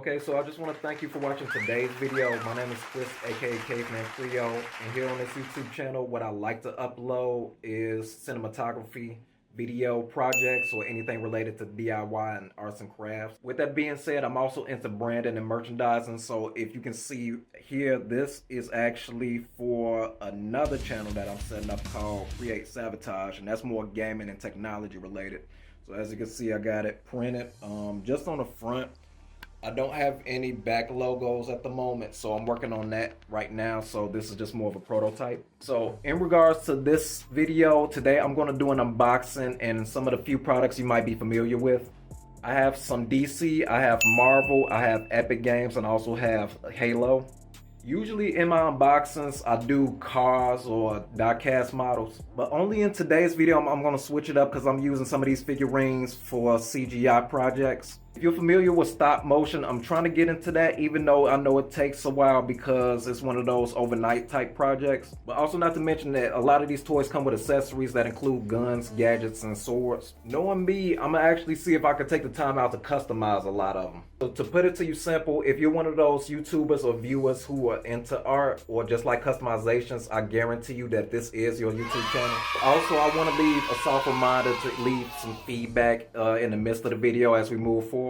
Okay, so I just want to thank you for watching today's video. My name is Chris, aka Caveman Chreo, and here on this YouTube channel, what I like to upload is cinematography, video projects, or anything related to DIY and arts and crafts. With that being said, I'm also into branding and merchandising, so if you can see here, this is actually for another channel that I'm setting up called SAVATAGE, and that's more gaming and technology related. So as you can see, I got it printed just on the front. I don't have any back logos at the moment, so I'm working on that right now. So this is just more of a prototype. So in regards to this video today, I'm going to do an unboxing and some of the few products you might be familiar with. I have some DC, I have Marvel, I have Epic Games, and I also have Halo. Usually in my unboxings, I do cars or die-cast models, but only in today's video, I'm going to switch it up because I'm using some of these figurines for CGI projects. If you're familiar with stop motion, I'm trying to get into that, even though I know it takes a while because it's one of those overnight type projects. But also not to mention that a lot of these toys come with accessories that include guns, gadgets, and swords. Knowing me, I'm going to actually see if I can take the time out to customize a lot of them. So to put it to you simple, if you're one of those YouTubers or viewers who are into art or just like customizations, I guarantee you that this is your YouTube channel. Also, I want to leave a soft reminder to leave some feedback in the midst of the video as we move forward.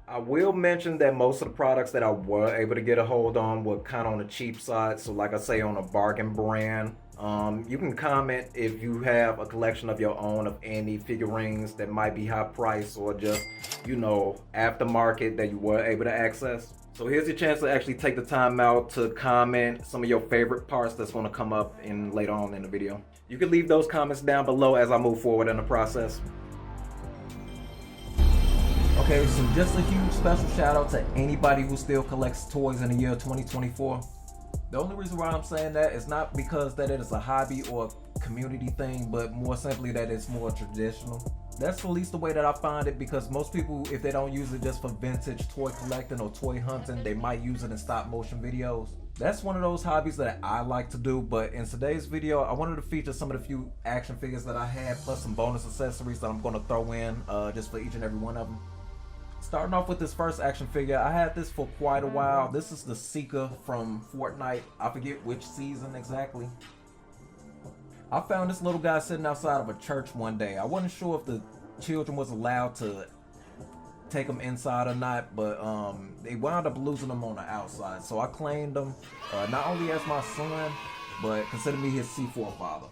I will mention that most of the products that I were able to get a hold on were kind of on the cheap side. So like I say, on a bargain brand. You can comment if you have a collection of your own of any figurines that might be high price or just, you know, aftermarket that you were able to access. So here's your chance to actually take the time out to comment some of your favorite parts that's going to come up in later on in the video. You can leave those comments down below as I move forward in the process. Okay, so just a huge special shout out to anybody who still collects toys in the year 2024. The only reason why I'm saying that is not because that it is a hobby or a community thing, but more simply that it's more traditional. That's at least the way that I find it, because most people, if they don't use it just for vintage toy collecting or toy hunting, they might use it in stop motion videos. That's one of those hobbies that I like to do, but in today's video, I wanted to feature some of the few action figures that I had, plus some bonus accessories that I'm going to throw in just for each and every one of them. Starting off with this first action figure, I had this for quite a while. This is the Seeker from Fortnite. I forget which season exactly. I found this little guy sitting outside of a church one day. I wasn't sure if the children was allowed to take him inside or not, but they wound up losing him on the outside. So I claimed him not only as my son, but consider me his C4 father.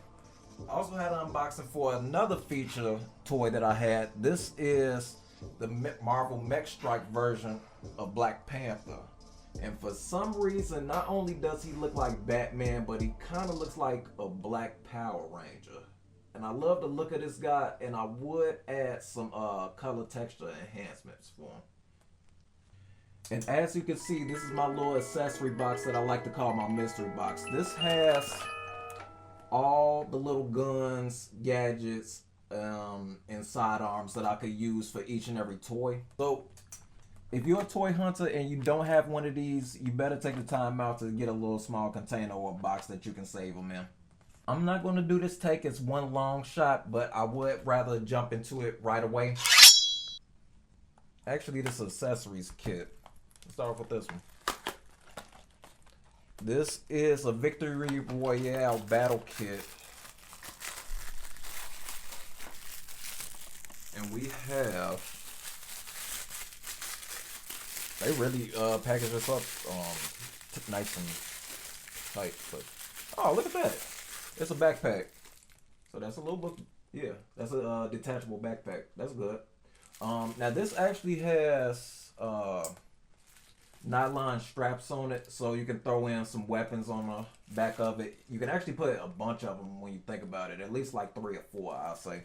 I also had an unboxing for another feature toy that I had. This is the Marvel Mech Strike version of Black Panther, and for some reason not only does he look like Batman, but he kind of looks like a Black Power Ranger, and I love the look of this guy, and I would add some color texture enhancements for him. And as you can see, this is my little accessory box that I like to call my mystery box. This has all the little guns, gadgets, and sidearms that I could use for each and every toy. So if you're a toy hunter and you don't have one of these, you better take the time out to get a little small container or a box that you can save them in. I'm not going to do this take as one long shot, but I would rather jump into it right away. Actually, this accessories kit. Let's start off with this one. This is a Victory Royale battle kit. And we have, they really package this up nice and tight. But oh, look at that! It's a backpack. So that's a little book. Yeah, that's a detachable backpack. That's good. Now this actually has nylon straps on it, so you can throw in some weapons on the back of it. You can actually put a bunch of them when you think about it. At least like 3 or 4, I'll say.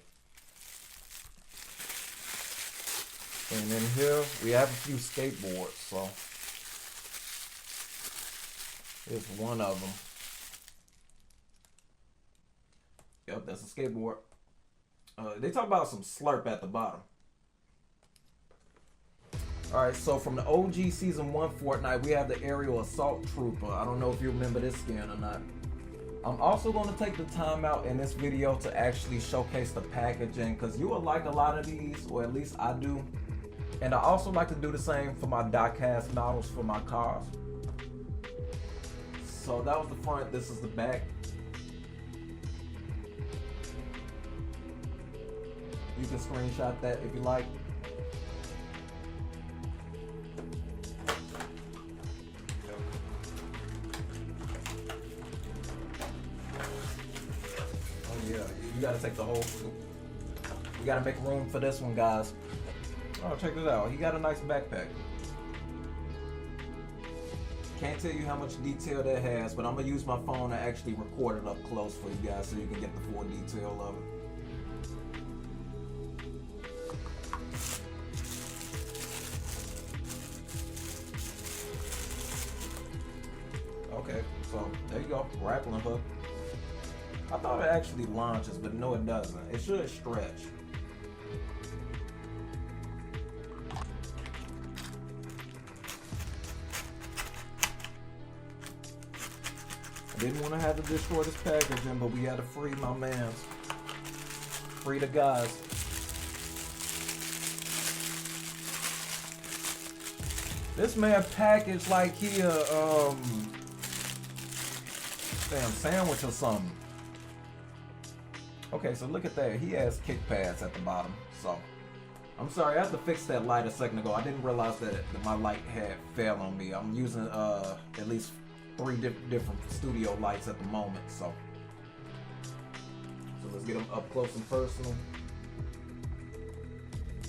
And then here we have a few skateboards, so here's one of them. Yep, that's a skateboard. They talk about some slurp at the bottom. Alright, so from the OG Season 1 Fortnite, we have the Aerial Assault Trooper. I don't know if you remember this skin or not. I'm also going to take the time out in this video to actually showcase the packaging, because you will like a lot of these, or at least I do. And I also like to do the same for my die-cast models for my cars. So that was the front, this is the back. You can screenshot that if you like. Oh yeah, you gotta take the whole scoop. You gotta make room for this one, guys. Oh, check this out. He got a nice backpack. Can't tell you how much detail that has, but I'm gonna use my phone to actually record it up close for you guys so you can get the full detail of it. Okay, so there you go, grappling hook. I thought it actually launches, but no it doesn't. It should stretch. I didn't want to have to destroy this packaging, but we had to free my mans. Free the guys. This man packaged like he a damn sandwich or something. Okay, so look at that. He has kick pads at the bottom. So I'm sorry, I had to fix that light a second ago. I didn't realize that my light had fell on me. I'm using at least 3 different studio lights at the moment. So let's get them up close and personal.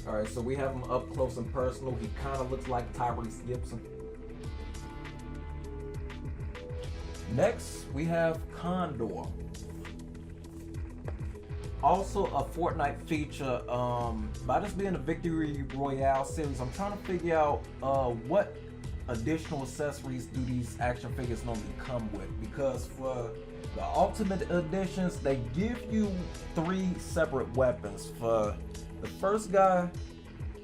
All right, so we have him up close and personal. He kind of looks like Tyrese Gibson. Next, we have Condor. Also a Fortnite feature. By this being a Victory Royale series, I'm trying to figure out what additional accessories do these action figures normally come with. Because for the Ultimate Editions, they give you 3 separate weapons. For the first guy,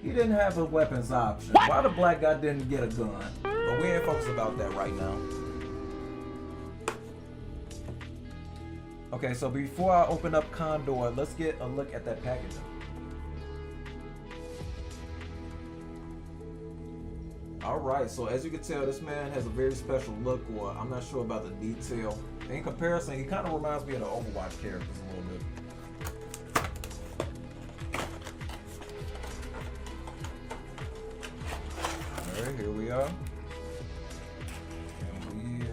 he didn't have a weapons option. Why the black guy didn't get a gun? But we ain't focused about that right now. Okay, so before I open up Condor, let's get a look at that packaging. Alright, so as you can tell, this man has a very special look, or I'm not sure about the detail. In comparison, he kind of reminds me of the Overwatch characters a little bit. Alright, here we are. And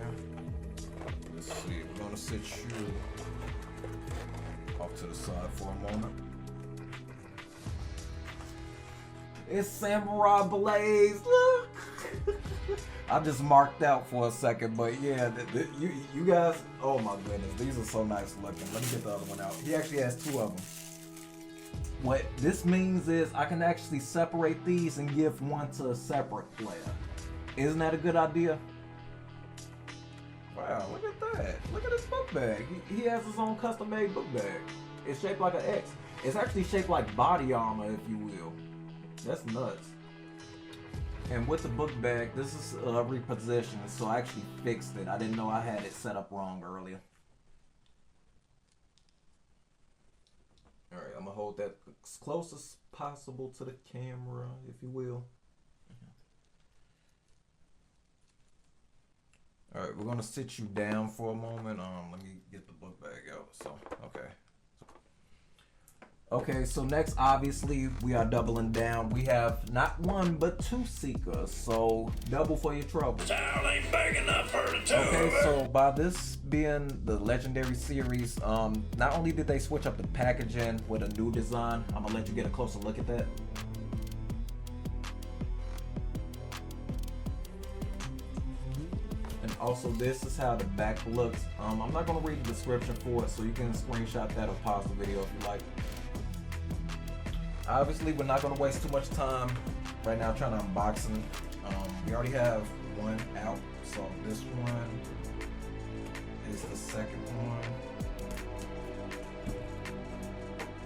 let's see, we're gonna sit you off to the side for a moment. It's Samurai Blaze. Look, I just marked out for a second, but yeah, you guys. Oh my goodness, these are so nice looking. Let me get the other one out. He actually has 2 of them. What this means is I can actually separate these and give one to a separate player. Isn't that a good idea? Wow, look at that. Look at this book bag. He has his own custom-made book bag. It's shaped like an X. It's actually shaped like body armor, if you will. That's nuts. And with the book bag, this is repositioned, so I actually fixed it. I didn't know I had it set up wrong earlier. Alright, I'm gonna hold that as close as possible to the camera, if you will. Alright, we're gonna sit you down for a moment. Let me get the book bag out. So, okay. Okay, so next, obviously, we are doubling down. We have not 1, but 2 Seekers. So, double for your trouble. Town ain't big enough for the 2. Okay, so by this being the Legendary series, not only did they switch up the packaging with a new design, I'm gonna let you get a closer look at that. And also, this is how the back looks. I'm not gonna read the description for it, so you can screenshot that or pause the video if you like. Obviously, we're not going to waste too much time right now trying to unbox them. We already have 1 out, so this one is the second one.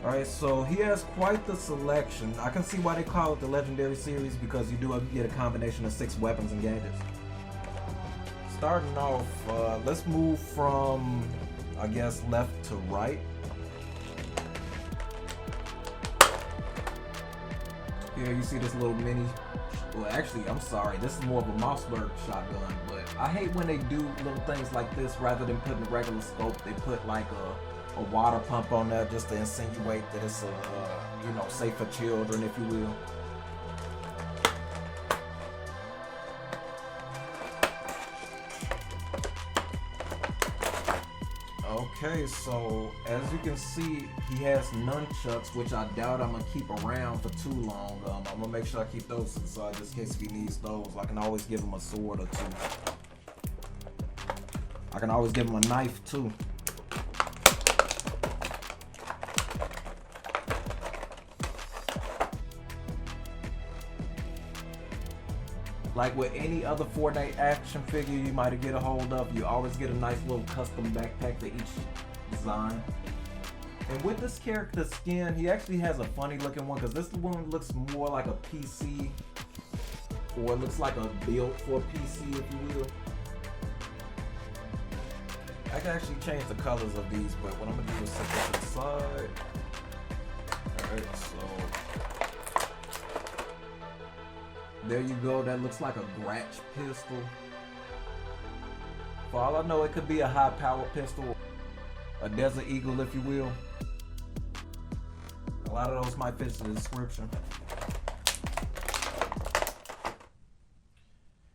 Alright, so he has quite the selection. I can see why they call it the Legendary series, because you do get a combination of 6 weapons and gadgets. Starting off, let's move from, I guess, left to right. Here you see this little mini, well actually I'm sorry, this is more of a Mossberg shotgun, but I hate when they do little things like this rather than putting a regular scope. They put like a water pump on there just to insinuate that it's you know, safe for children, if you will. Okay, so as you can see, he has nunchucks, which I doubt I'm gonna keep around for too long. I'm gonna make sure I keep those inside just in case he needs those. I can always give him a sword or two. I can always give him a knife too. Like with any other Fortnite action figure you might get a hold of, you always get a nice little custom backpack for each design. And with this character's skin, he actually has a funny looking one, because this one looks more like a PC, or it looks like a build for a PC, if you will. I can actually change the colors of these, but what I'm gonna do is set that to the side. Alright, so there you go, that looks like a Gratch pistol. For all I know, it could be a high power pistol, a Desert Eagle if you will. A lot of those might fit the description.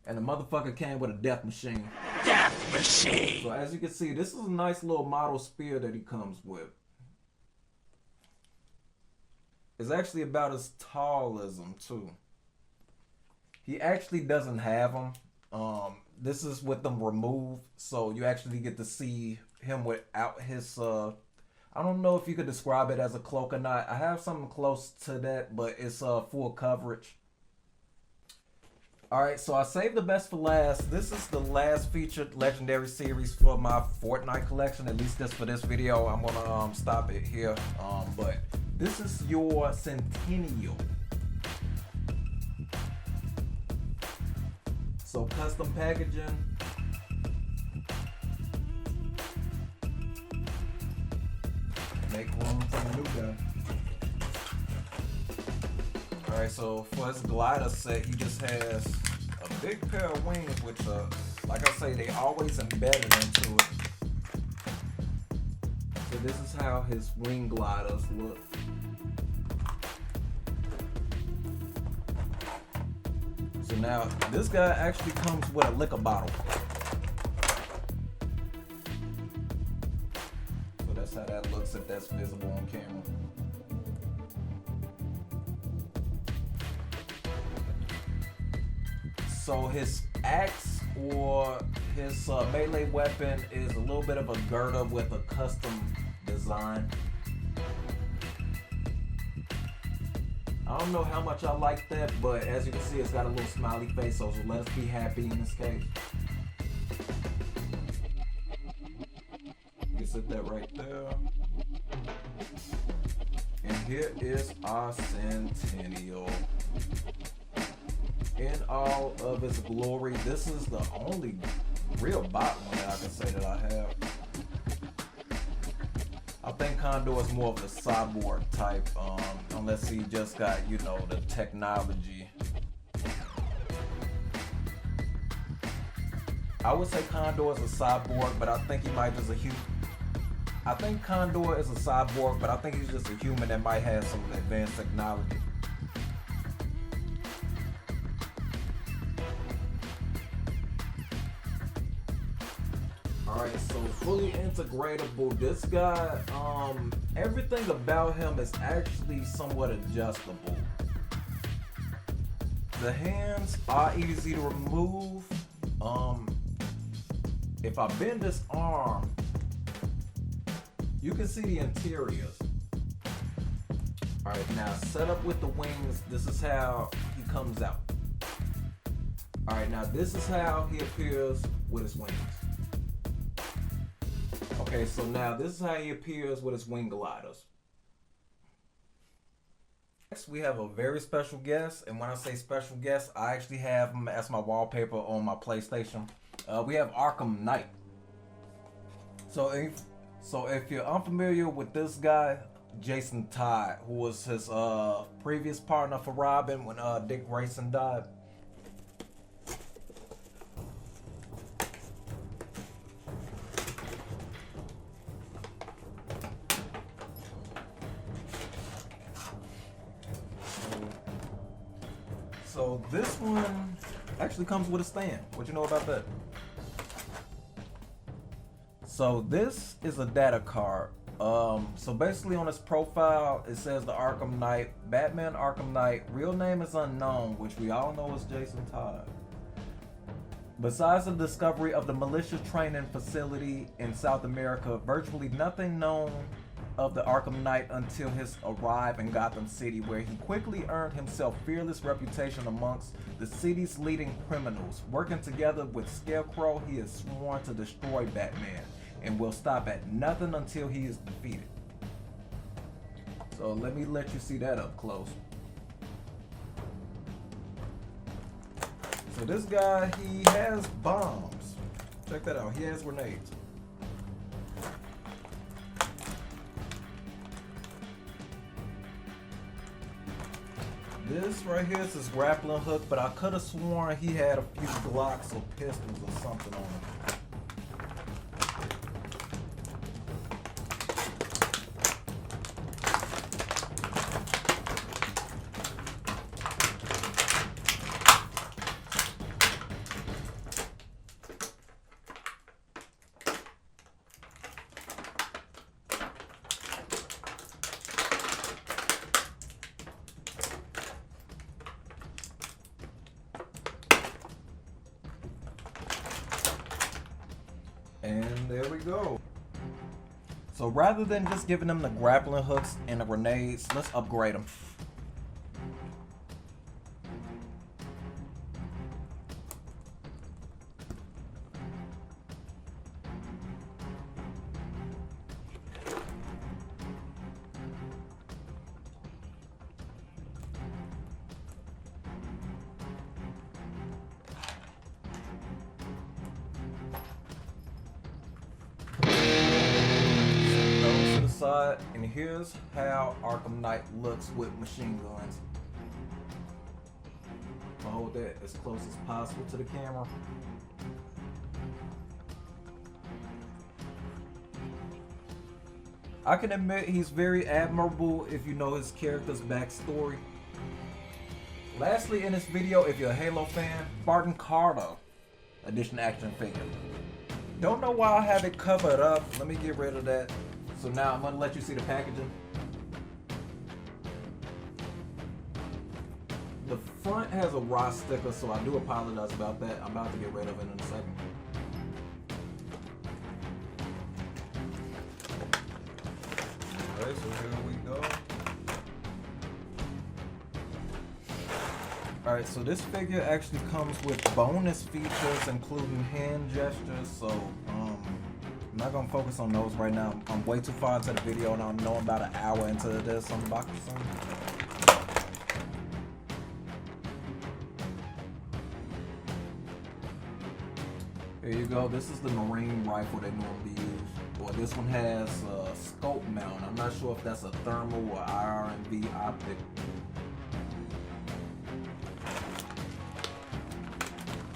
And the motherfucker came with a death machine. Death machine! So as you can see, this is a nice little model spear that he comes with. It's actually about as tall as him too. He actually doesn't have them. This is with them removed, so you actually get to see him without his, I don't know if you could describe it as a cloak or not. I have something close to that, but it's full coverage. Alright, so I saved the best for last. This is the last featured legendary series for my Fortnite collection, at least just for this video. I'm gonna stop it here. But this is your Centennial. So custom packaging. Make room for the new guy. Alright, so for his glider set, he just has a big pair of wings, which like I say, they always embedded into it. So this is how his wing gliders look. So now, this guy actually comes with a liquor bottle. So that's how that looks if that's visible on camera. So his axe or his melee weapon is a little bit of a girder with a custom design. I don't know how much I like that, but as you can see, it's got a little smiley face, so let's be happy in this case. You can set that right there. And here is our Centennial. In all of its glory, this is the only real bot one that I can say that I have. I think Condor is more of the cyborg type, unless he just got, you know, the technology. I would say Condor is a cyborg, but I think he might just a human. I think Condor is a cyborg, but I think he's just a human that might have some advanced technology. Alright, so fully integratable. This guy, everything about him is actually somewhat adjustable. The hands are easy to remove. If I bend this arm, you can see the interiors. Alright, now set up with the wings, this is how he comes out. Alright, now this is how he appears with his wings. Okay, so now this is how he appears with his wing gliders. Next, we have a very special guest, and when I say special guest, I actually have him as my wallpaper on my PlayStation. We have Arkham Knight. So if you're unfamiliar with this guy, Jason Todd, who was his previous partner for Robin when Dick Grayson died. So this one actually comes with a stand. What you know about that? So this is a data card. So basically on his profile, it says the Arkham Knight, Batman Arkham Knight, real name is unknown, which we all know is Jason Todd. Besides the discovery of the malicious training facility in South America, virtually nothing known of the Arkham Knight until his arrival in Gotham City, where he quickly earned himself fearless reputation amongst the city's leading criminals. Working together with Scarecrow, he is sworn to destroy Batman and will stop at nothing until he is defeated. So let you see that up close. So this guy, he has bombs. Check that out, he has grenades. This right here is his grappling hook, but I could have sworn he had a few Glocks or pistols or something on him. And there we go. So rather than just giving them the grappling hooks and the grenades, let's upgrade them. And here's how Arkham Knight looks with machine guns. I'll hold that as close as possible to the camera. I can admit he's very admirable if you know his character's backstory. Lastly in this video, if you're a Halo fan, Barton Carter edition action figure. Don't know why I have it covered up. Let me get rid of that. So now I'm gonna let you see the packaging. The front has a raw sticker, so I do apologize about that. I'm about to get rid of it in a second. Alright, so here we go. Alright, so this figure actually comes with bonus features, including hand gestures, so I'm not gonna focus on those right now. I'm way too far into the video and I know I'm about an hour into this unboxing. Here you go, this is the Marine rifle they normally use. Well, this one has a scope mount. I'm not sure if that's a thermal or IR&V optic.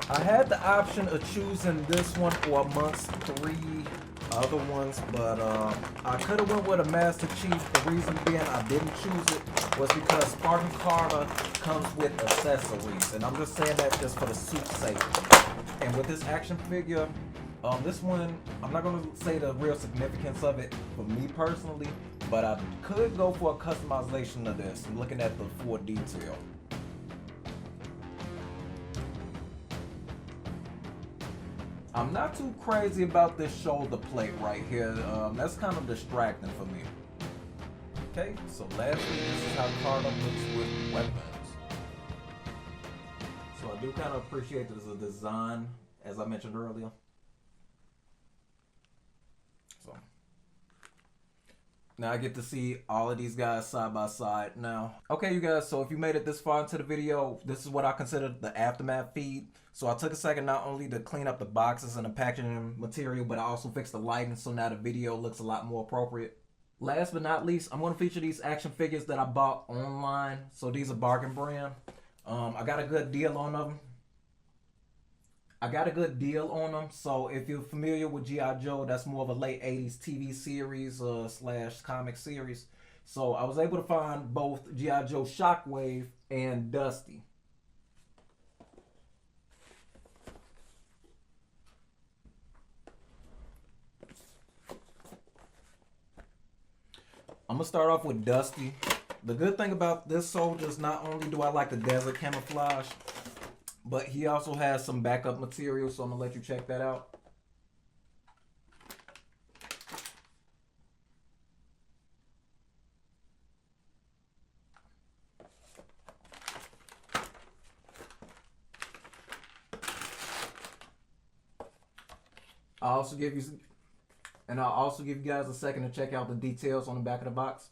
I had the option of choosing this one or amongst 3 other ones, but I could have went with a Master Chief. The reason being I didn't choose it was because Spartan Carter comes with accessories, and I'm just saying that just for the suit's sake. And with this action figure, this one, I'm not going to say the real significance of it for me personally, but I could go for a customization of this, looking at the full detail. I'm not too crazy about this shoulder plate right here. That's kind of distracting for me. Okay, so lastly, this is how Carter looks with weapons. So I do kind of appreciate this as a design, as I mentioned earlier. So now I get to see all of these guys side by side now. Okay, you guys, so if you made it this far into the video, this is what I consider the aftermath feed. So I took a second not only to clean up the boxes and the packaging material, but I also fixed the lighting, so now the video looks a lot more appropriate. Last but not least, I'm going to feature these action figures that I bought online. So these are bargain brand. I got a good deal on them. So if you're familiar with G.I. Joe, that's more of a late 80s TV series slash comic series. So I was able to find both G.I. Joe Shockwave and Dusty. I'm going to start off with Dusty. The good thing about this soldier is not only do I like the desert camouflage, but he also has some backup material, so I'm going to let you check that out. I'll also give you guys a second to check out the details on the back of the box.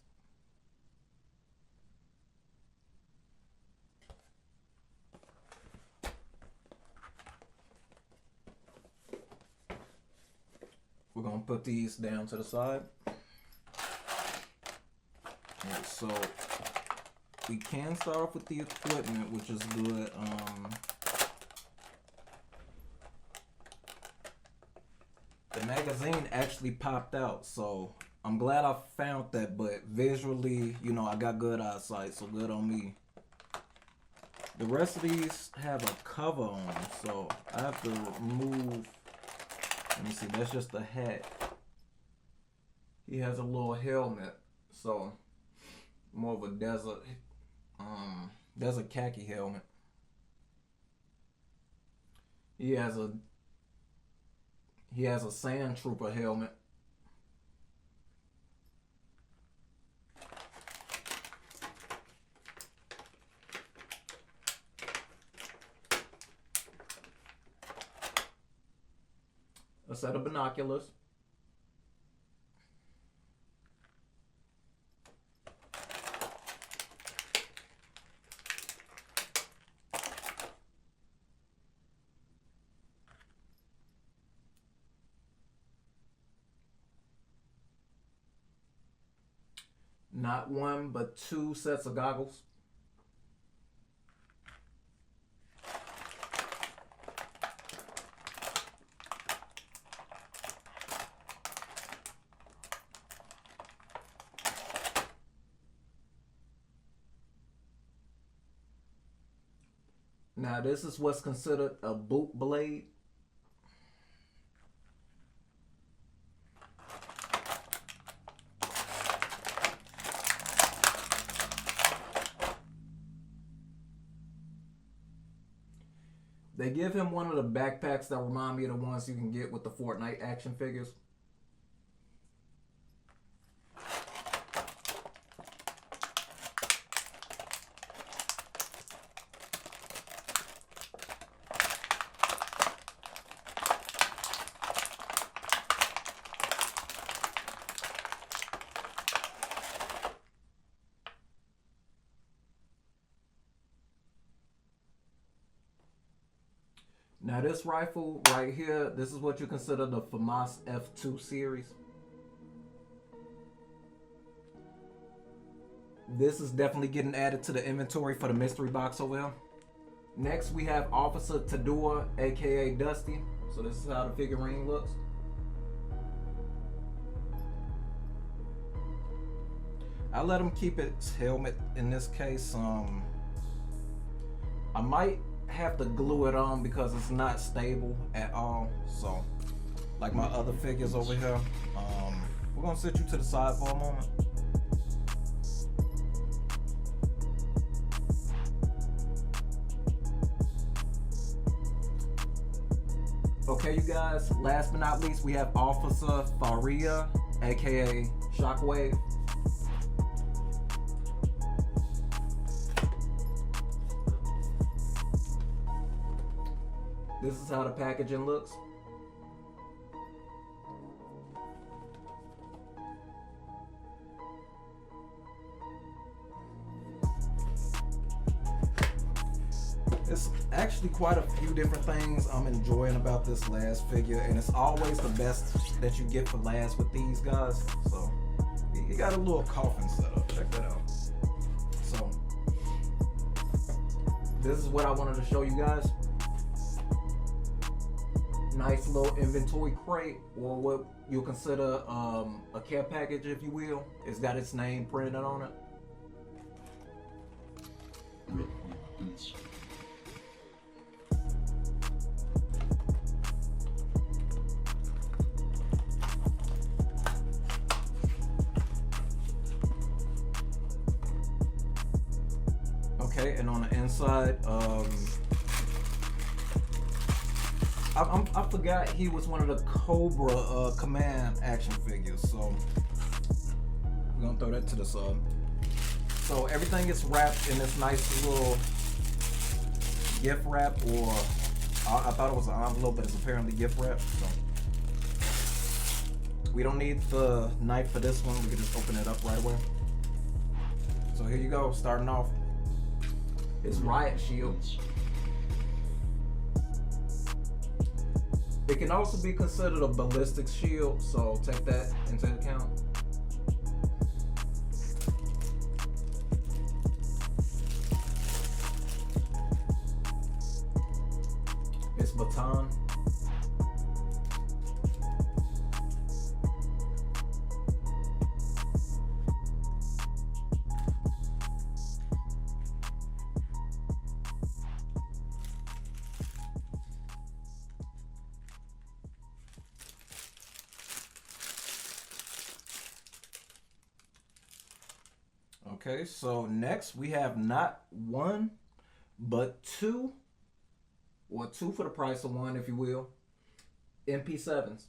We're going to put these down to the side. And so we can start off with the equipment, which is good. The magazine actually popped out, so I'm glad I found that, but visually, you know, I got good eyesight, so good on me. The rest of these have a cover on them, so I have to remove. Let me see, that's just the hat. He has a little helmet, so more of a desert khaki helmet. He has a sand trooper helmet. A set of binoculars. Not one, but two sets of goggles. Now this is what's considered a boot blade. They give him one of the backpacks that remind me of the ones you can get with the Fortnite action figures. Now this rifle right here, this is what you consider the FAMAS F2 series. This is definitely getting added to the inventory for the mystery box over here. Next we have Officer Tadua, aka Dusty. So this is how the figurine looks. I let him keep its helmet in this case. I might have to glue it on because it's not stable at all. So like my other figures over here, we're gonna sit you to the side for a moment. Okay, you guys, last but not least, we have Officer Faria, aka Shockwave. This is how the packaging looks. It's actually quite a few different things I'm enjoying about this last figure, and it's always the best that you get for last with these guys. So he got a little coffin set up. Check that out. So this is what I wanted to show you guys. Nice little inventory crate, or what you'll consider a care package, if you will. It's got its name printed on it. Okay, and on the inside, I forgot he was one of the Cobra Command action figures, so we're gonna throw that to the side. So everything is wrapped in this nice little gift wrap, or I thought it was an envelope, but it's apparently gift wrap. So we don't need the knife for this one. We can just open it up right away. So here you go, starting off. It's riot shield. It can also be considered a ballistic shield, so take that into account. It's baton. Okay, so next we have not one, but two, or two for the price of one, if you will, MP7s.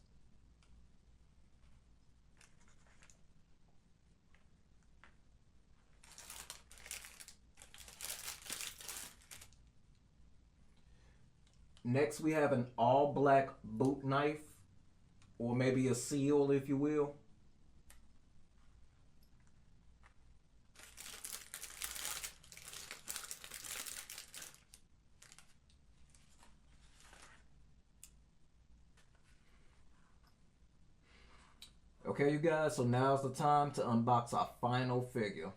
Next we have an all black boot knife, or maybe a seal, if you will. Okay, you guys, so now's the time to unbox our final figure.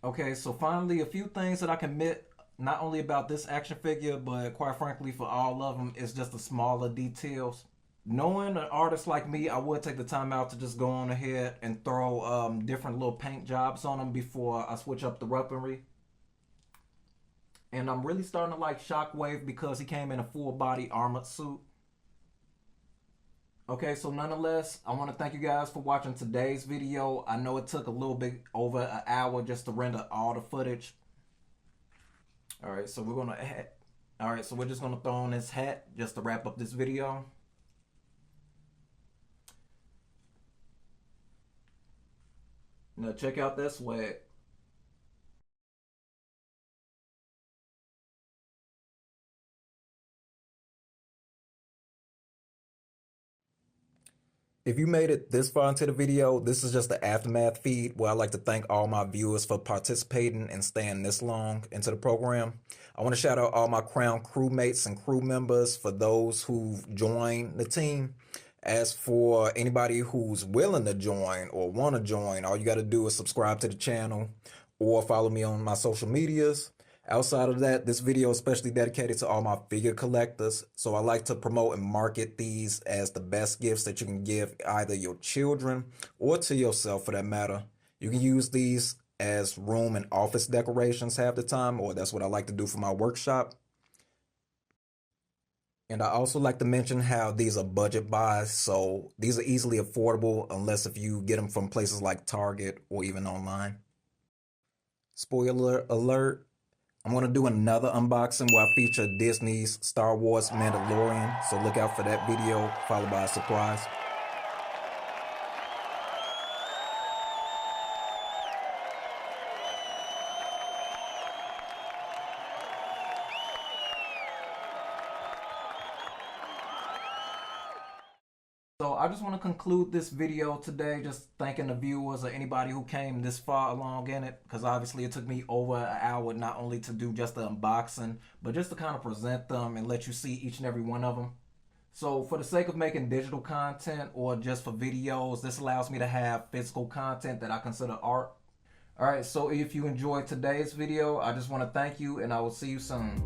Okay, so finally, a few things that I can admit, not only about this action figure, but quite frankly for all of them, is just the smaller details. Knowing an artist like me, I would take the time out to just go on ahead and throw different little paint jobs on them before I switch up the weaponry. And I'm really starting to like Shockwave because he came in a full body armored suit. Okay, so nonetheless, I want to thank you guys for watching today's video. I know it took a little bit over an hour just to render all the footage. All right, so we're just gonna throw on this hat just to wrap up this video. Now check out that swag. If you made it this far into the video, this is just the aftermath feed where I like to thank all my viewers for participating and staying this long into the program. I want to shout out all my Crown crewmates and crew members for those who've joined the team. As for anybody who's willing to join or want to join, all you got to do is subscribe to the channel or follow me on my social medias. Outside of that, this video is especially dedicated to all my figure collectors. So I like to promote and market these as the best gifts that you can give either your children or to yourself for that matter. You can use these as room and office decorations half the time, or that's what I like to do for my workshop. And I also like to mention how these are budget buys, so these are easily affordable unless if you get them from places like Target or even online. Spoiler alert, I'm going to do another unboxing where I feature Disney's Star Wars Mandalorian, so look out for that video, followed by a surprise. So I just want to conclude this video today just thanking the viewers or anybody who came this far along in it, because obviously it took me over an hour not only to do just the unboxing, but just to kind of present them and let you see each and every one of them. So for the sake of making digital content or just for videos, this allows me to have physical content that I consider art. Alright, so if you enjoyed today's video, I just want to thank you and I will see you soon.